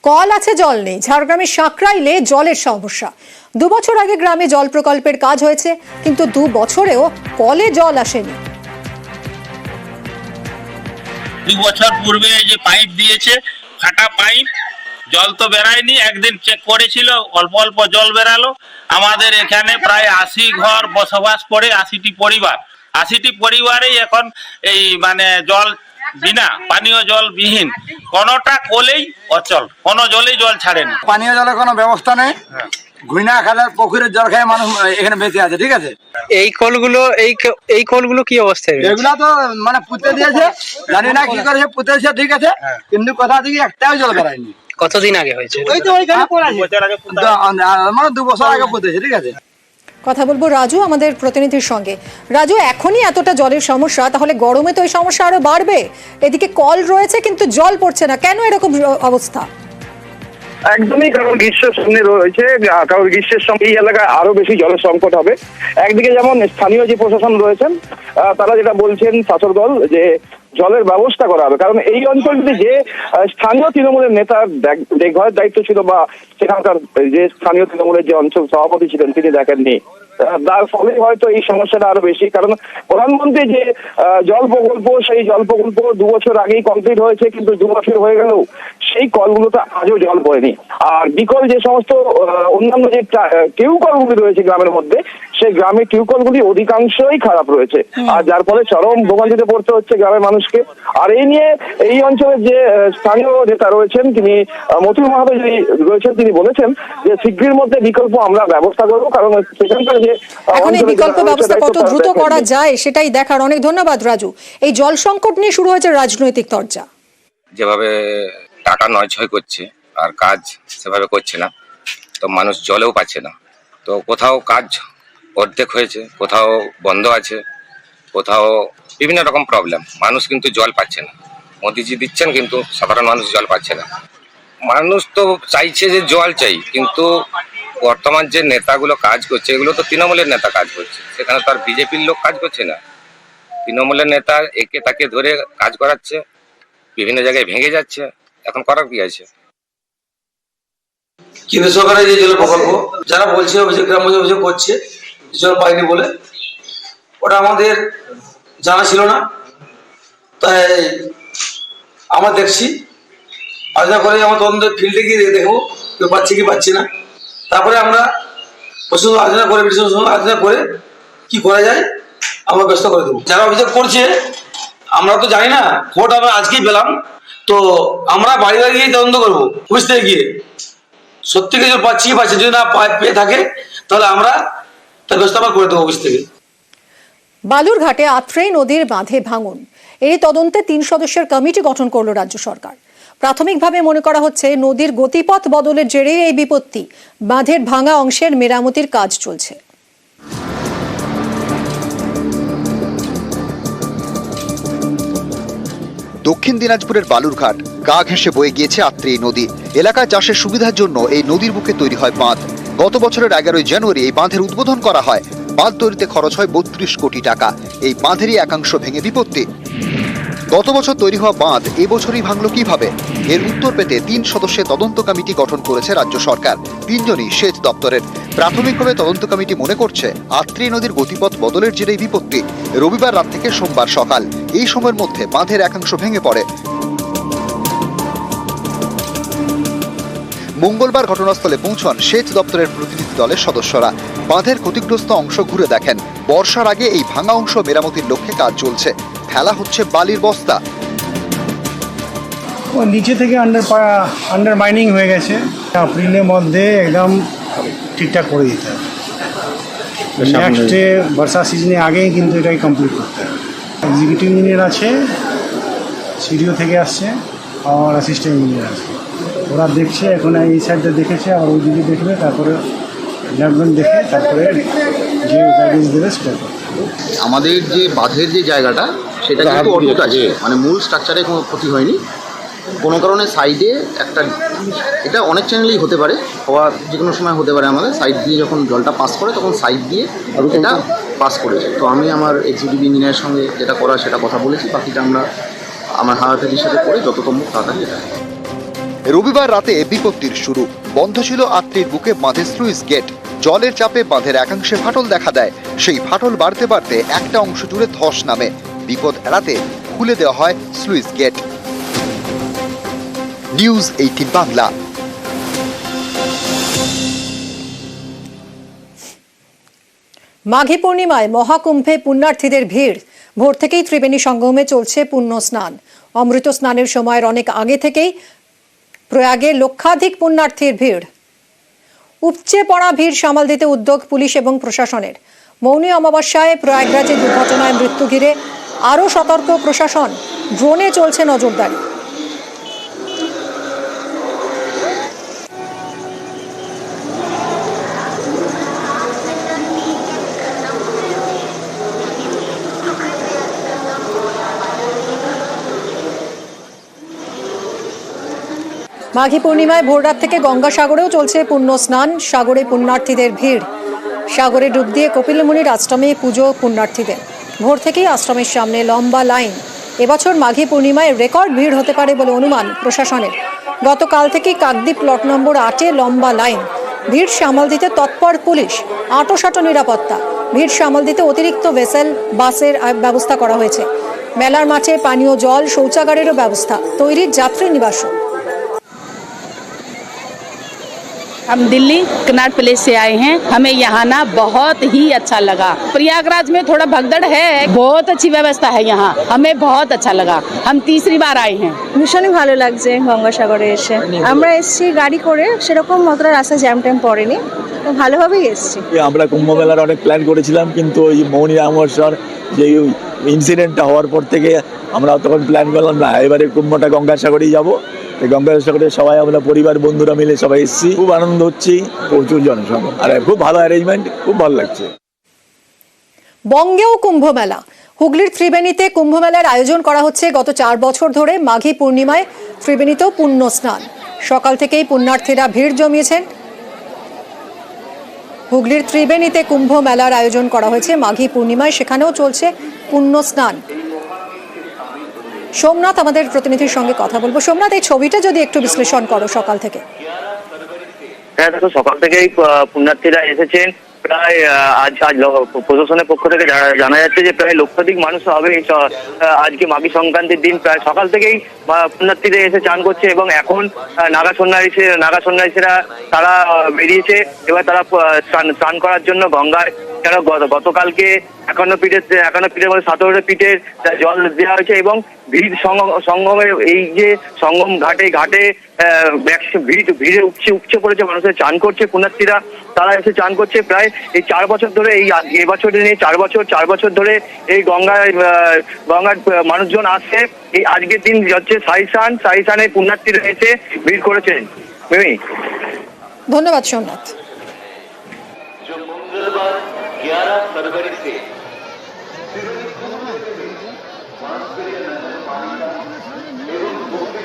Call আছে জল নেই। ঝাড়গ্রামের সাঁকরাইলে জলের সমস্যা। 2 বছর আগে গ্রামে জল প্রকল্পের কাজ হয়েছে, কিন্তু 2 বছরেও কলে জল আসেনি। 2 বছর পূর্বে যে পাইপ দিয়েছে, ফাটা পাইপ, জল তো বেরায়নি। একদিন চেক করেছিল, অল্প অল্প জল বেরালো। আমাদের এখানে প্রায় 80 ঘর বসবাস করে, 80টি পরিবার। 80টি পরিবারেই এখন এই জল বিনা, পানীয় জল বিহীন, কোনোটা কোলেই অচল, কোনো জলেই জল ছাড়েনি। পানীয় জলের কোনো ব্যবস্থা নেই। ঘুইনা খালের পুকুরের জল খেয়ে মানুষ এখানে বেঁচে আছে, ঠিক আছে। এই কলগুলো কি অবস্থায়? এগুলা তো পুঁতে দিয়েছে, জানি না কি করেছে, পুঁতেছে, ঠিক আছে, কিন্তু কোথা থেকে একটাও জল বেড়ায়নি। কতদিন আগে হয়েছে? 2 বছর আগে পুঁতেছে, ঠিক আছে। কথা বলবো রাজু আমাদের প্রতিনিধির সঙ্গে। রাজু, এখনই এতটা জলের সমস্যা, তাহলে গরমে তো এই সমস্যা আরো বাড়বে। এদিকে কল রয়েছে কিন্তু জল পড়ছে না, কেন এরকম অবস্থা? একদমই, কারণ গ্রীষ্মের সামনে রয়েছে, কারণ গ্রীষ্মের সঙ্গে এই এলাকায় আরো বেশি জলের সংকট হবে। একদিকে যেমন স্থানীয় যে প্রশাসন রয়েছেন, তারা যেটা বলছেন, শাসক দল, যে জলের ব্যবস্থা করা হবে, কারণ এই অঞ্চলটি যে স্থানীয় তৃণমূলের নেতার দেখভালের দায়িত্ব ছিল, বা সেখানকার যে স্থানীয় তৃণমূলের যে অঞ্চল সভাপতি ছিলেন, তিনি দেখেননি। তার ফলে হয়তো এই সমস্যাটা আরো বেশি, কারণ প্রধানমন্ত্রী যে জল প্রকল্প, সেই জল প্রকল্প 2 বছর আগেই কমপ্লিট হয়েছে, কিন্তু 2 বছর হয়ে গেলেও সেই কলগুলোতে আজও জল পড়েনি। আর বিকল যে সমস্ত অন্যান্য যে টিউবকলগুলি রয়েছে গ্রামের মধ্যে, সেই গ্রামের টিউবকলগুলি অধিকাংশই খারাপ রয়েছে, আর যার ফলে চরম ভোগান্তিতে পড়তে হচ্ছে গ্রামের মানুষকে। আর এই নিয়ে এই অঞ্চলের যে স্থানীয় নেতা রয়েছেন, তিনি মতুল মাহাতো যিনি রয়েছেন, তিনি বলেছেন যে শীঘ্রের মধ্যে বিকল্প আমরা ব্যবস্থা করবো, কারণ সেখানকার যে এখন এই বিকল্প ব্যবস্থা কত দ্রুত করা যায় সেটাই দেখার। অনেক ধন্যবাদ রাজু। এই জল সংকট নিয়ে শুরু হয়েছে রাজনৈতিক চর্চা। যেভাবে টাকা নয়ছয় করছে আর কাজ সেভাবে করছে না, তো মানুষ জলেও পাচ্ছে না। তো কোথাও কাজ অর্ধেক হয়েছে, কোথাও বন্ধ আছে, কোথাও বিভিন্ন রকম প্রবলেম। মানুষ কিন্তু জল পাচ্ছে না। মোদিজি দিচ্ছেন, কিন্তু সাধারণ মানুষ জল পাচ্ছে না। মানুষ তো চাইছে যে জল চাই, কিন্তু বর্তমান যে নেতাগুলো কাজ করছে, এগুলো তো তৃণমূলের নেতা কাজ করছে, সেখানে তো আর বিজেপির লোক কাজ করছে না। তৃণমূলের নেতা একে তাকে ধরে কাজ করাচ্ছে, বিভিন্ন জায়গায় ভেঙে যাচ্ছে। এখন করার কি আছে? কেন্দ্র সরকারের যে জল প্রকল্প, যারা বলছে অভিযোগ, গ্রাম অভিযোগ করছে জল পাইনি বলে, ওটা আমাদের জানা ছিল না। তাই আমরা দেখছি, আলোচনা করে আমার তদন্ত ফিল্ডে গিয়ে দেখবো কেউ পাচ্ছে কি পাচ্ছে না। তারপরে আমরা প্রশাসন আলোচনা করে, আলোচনা করে কি করা যায় আমরা ব্যবস্থা করে দেবো। যারা অভিযোগ করছে আমরা তো জানি না, ভোট আমরা আজকেই পেলাম, তো আমরা বাড়ি বাড়ি গিয়ে তদন্ত করবো, অফিস থেকে গিয়ে সত্যি কিছু পাচ্ছি কি পাচ্ছি। যদি না পেয়ে থাকে তাহলে আমরা তার ব্যবস্থা করে দেবো অফিস থেকে। বালুরঘাটে আত্রেই নদীর বাঁধে ভাঙন, এই তদন্তে 3 সদস্যের কমিটি গঠন করলো রাজ্য সরকার। প্রাথমিকভাবে মনে করা হচ্ছে নদীর গতিপথ বদলের জেরে এই বিপত্তি। বাঁধের ভাঙা অংশের মেরামতির কাজ চলছে। দক্ষিণ দিনাজপুরের বালুরঘাট গা ঘেঁষে বয়ে গিয়েছে আত্রেই নদী। এলাকায় চাষের সুবিধার জন্য এই নদীর বুকে তৈরি হয় বাঁধ। গত বছরের 11 জানুয়ারি এই বাঁধের উদ্বোধন করা হয়। বাঁধ তৈরিতে খরচ হয় 32 কোটি টাকা। এই বাঁধেরই একাংশ ভেঙে বিপত্তি। গত বছর তৈরি হওয়া বাঁধ এবছরই ভাঙল কিভাবে? এর উত্তর পেতে 3 সদস্যের তদন্ত কমিটি গঠন করেছে রাজ্য সরকার। 3 জনই সেচ দপ্তরের। প্রাথমিকভাবে তদন্ত কমিটি মনে করছে আত্রেই নদীর গতিপথ বদলের জেরেই বিপত্তি। রবিবার রাত থেকে সোমবার সকাল, এই সময়ের মধ্যে বাঁধের একাংশ ভেঙে পড়ে। মঙ্গলবার ঘটনাস্থলে পৌঁছন সেচ দপ্তরের প্রতিনিধি দলের সদস্যরা। বাঁধের ক্ষতিগ্রস্ত অংশ ঘুরে দেখেন। বর্ষার আগে এই ভাঙা অংশ মেরামতির লক্ষ্যে কাজ চলছে। ফেলা হচ্ছে বালির বস্তা। নিচে থেকে আন্ডার মাইনিং হয়ে গেছে। এপ্রিলের মধ্যে একদম ঠিকঠাক করে দিতে হবে। নেক্সট বর্ষা সিজনে আগেই কিন্তু এটাকে কমপ্লিট করতে হবে। এক্সিকিউটিভ ইঞ্জিনিয়ার আছে, সিডিও থেকে আসছে, আর অ্যাসিস্ট্যান্ট ইঞ্জিনিয়ার আছে। ওরা দেখছে, এখন এই সাইডটা দেখেছে, আর ওই দিকে দেখবে, তারপরে ল্যান্ডম্যান দেখে তারপরে যে গাইডেন্স দেবে সেটা করবে। আমাদের যে বাঁধের যে জায়গাটা, সেটা কিন্তু অটুট আছে, মূল স্ট্রাকচারে কোনো ক্ষতি হয়নি। কোনো কারণে সাইডে একটা, এটা অনেক চ্যানেলেই হতে পারে, হওয়ার যে কোনো সময় হতে পারে। আমাদের সাইড দিয়ে যখন জলটা পাস করে, তখন সাইড দিয়ে এটা পাস করেছে। তো আমি আমার এক্সিকিউটিভ ইঞ্জিনিয়ারের সঙ্গে যেটা করা সেটা কথা বলেছি, বাকিটা আমরা আমার হাওয়াফেরির সাথে করে যত সম্ভব তাড়াতাড়ি এটা। রবিবার রাতে বিপত্তির শুরু। বন্ধ ছিল আত্রির বুকে বাঁধের স্লুইস গেট। জলের চাপে বাঁধের একাংশে ফাটল দেখা দেয়। সেই ফাটল বাড়তে বাড়তে একটা অংশ জুড়ে ধস নামে। বিপদ এড়াতে খুলে দেওয়া হয় স্লুইস গেট। নিউজ 18 বাংলা। মাঘী পূর্ণিমায় মহাকুম্ভে পুণ্যার্থীদের ভিড়। ভোর থেকেই ত্রিবেণী সঙ্গমে চলছে পুণ্য স্নান। অমৃত স্নানের সময়ের অনেক আগে থেকেই প্রয়াগে লক্ষাধিক পুণ্যার্থীর ভিড়। উপচে পড়া ভিড় সামাল দিতে উদ্যোগ পুলিশ এবং প্রশাসনের। মৌনী অমাবস্যায় প্রয়াগরাজে দুর্ঘটনায় মৃত্যু ঘিরে আরও সতর্ক প্রশাসন। ড্রোনে চলছে নজরদারি। মাঘী পূর্ণিমায় ভোররাত থেকে গঙ্গাসাগরেও চলছে পুণ্য স্নান। সাগরে পুণ্যার্থীদের ভিড়। সাগরে ডুব দিয়ে কপিল মুনির আশ্রমে পুজো পুণ্যার্থীদের। ভোর থেকেই আশ্রমের সামনে লম্বা লাইন। এবছর মাঘী পূর্ণিমায় রেকর্ড ভিড় হতে পারে বলে অনুমান প্রশাসনের। গতকাল থেকেই কাকদ্বীপ প্লট নম্বর 8-এ লম্বা লাইন। ভিড় সামাল দিতে তৎপর পুলিশ। আঁটোসাঁটো নিরাপত্তা। ভিড় সামাল দিতে অতিরিক্ত ভেসেল, বাসের ব্যবস্থা করা হয়েছে। মেলার মাঠে পানীয় জল, শৌচাগারেরও ব্যবস্থা। তৈরি যাত্রী নিবাসও। हम दिल्ली कनाट प्लेस से आए हैं। हमें यहाँ ना बहुत ही अच्छा लगा। प्रयागराज में थोड़ा भगदड़ है, बहुत अच्छी व्यवस्था है यहाँ। हमें बहुत अच्छा लगा। हम तीसरी बार आए हैं। ভীষণই ভালো লাগছে গঙ্গাসাগরে এসে। আমরা এসেছি গাড়ি করে, সেরকম অতটা রাস্তা জ্যাম ট্যাম পড়েনি, তো ভালোভাবেই এসেছি। আমরা কুম্ভ মেলার অনেক প্ল্যান করেছিলাম, কিন্তু ওই মৌনী অমাবস্যার যে ইনসিডেন্টটা হওয়ার পর থেকে আমরা তখন প্ল্যান করলাম না। এবারে কুম্ভটা গঙ্গাসাগরেই যাবো। গঙ্গাসাগরে সবাই আমরা পরিবার বন্ধুরা মিলে সবাই এসেছি। খুব আনন্দ হচ্ছে, প্রচুর জনসংখ্যা, আর খুব ভালো অ্যারেঞ্জমেন্ট, খুব ভালো লাগছে। বঙ্গেও কুম্ভ মেলা। হুগলির ত্রিবেণীতে কুম্ভ মেলার আয়োজন করা হচ্ছে গত 4 বছর ধরে। মাঘী পূর্ণিমায় ত্রিবেণীতেও পুণ্য স্নান। সকাল থেকেই পুণ্যার্থীরা ভিড় জমিয়েছেন। হুগলির ত্রিবেণীতে কুম্ভ মেলার আয়োজন করা হয়েছে মাঘী পূর্ণিমায়, সেখানেও চলছে পুণ্য স্নান। সোমনাথ আমাদের প্রতিনিধির সঙ্গে কথা বলবো। সোমনাথ, এই ছবিটা যদি একটু বিশ্লেষণ করো সকাল থেকে। হ্যাঁ দেখো, সকাল থেকেই পুণ্যার্থীরা এসেছেন। প্রায় আজ প্রশাসনের পক্ষ থেকে জানা যাচ্ছে যে প্রায় লক্ষাধিক মানুষ হবে আজকে মাঘী সংক্রান্তির দিন। প্রায় সকাল থেকেই পুণ্যার্থীরা এসে চান করছে এবং এখন নাগা সন্ন্যাসীরা তারা বেরিয়েছে। এবার তারা স্নান করার জন্য গঙ্গায়, কেন গতকালকে 51 পীঠের মধ্যে 17 পীঠের জল দেওয়া হয়েছে এবং ভিড় সঙ্গমের এই যে সঙ্গম ঘাটে ভিড়ে উপচে পড়েছে। মানুষের চান করছে, পুণ্যার্থীরা তারা এসে চান করছে। প্রায় এই 4 বছর ধরে, এই এবছর নিয়ে 4 বছর ধরে এই গঙ্গার মানুষজন আসছে। এই আজকের দিন হচ্ছে সাইসানে পুণ্যার্থীরা এসে ভিড় করেছেন। ধন্যবাদ সোমনাথ। 11 फरवरी से